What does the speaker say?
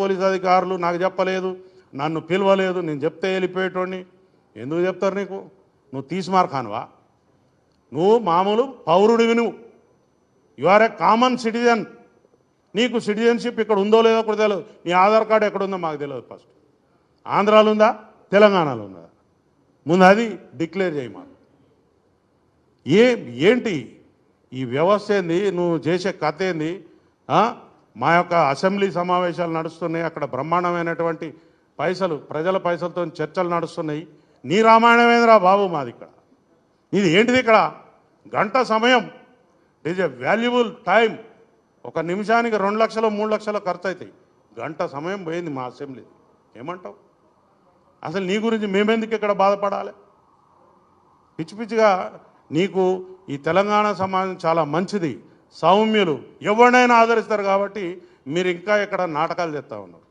Police అధికారులు నాకు చెప్పలేదు, నన్ను పిలవలేదు, నేను చెప్తే వెళ్ళిపోయేటోడిని. ఎందుకు చెప్తారు నీకు? నువ్వు తీసిమార్ఖానువా? నువ్వు మామూలు పౌరుడివి, you are a common citizen. నీకు సిటిజన్షిప్ ఇక్కడ ఉందో లేదో కూడా తెలియదు. నీ ఆధార్ కార్డు ఎక్కడుందో మాకు తెలియదు. ఫస్ట్ ఆంధ్రాలో ఉందా, తెలంగాణలో ఉందా? ముందు అది డిక్లేర్ చేయి మాకు. ఏంటి ఈ వ్యవస్థ ఏంది? నువ్వు చేసే కథ ఏంది? మా యొక్క అసెంబ్లీ సమావేశాలు నడుస్తున్నాయి, అక్కడ బ్రహ్మాండమైనటువంటి పైసలు, ప్రజల పైసలతో చర్చలు నడుస్తున్నాయి. నీ రామాయణమేంద్రా బాబు మాది ఇక్కడ? ఇది ఏంటిది? ఇక్కడ గంట సమయం, it is a valuable time. ఒక నిమిషానికి 2 లక్షలు 3 లక్షలు ఖర్చు అవుతాయి. గంట సమయం పోయింది మా అసెంబ్లీ. ఏమంటావు? అసలు నీ గురించి మేమెందుకు ఇక్కడ బాధపడాలి? పిచ్చి పిచ్చిగా నీకు ఈ తెలంగాణ సమాజం చాలా మంచిది, సౌమ్యులు, ఎవరినైనా ఆదరిస్తారు. కాబట్టి మీరు ఇంకా ఇక్కడ నాటకాలు చేస్తూ ఉన్నారు.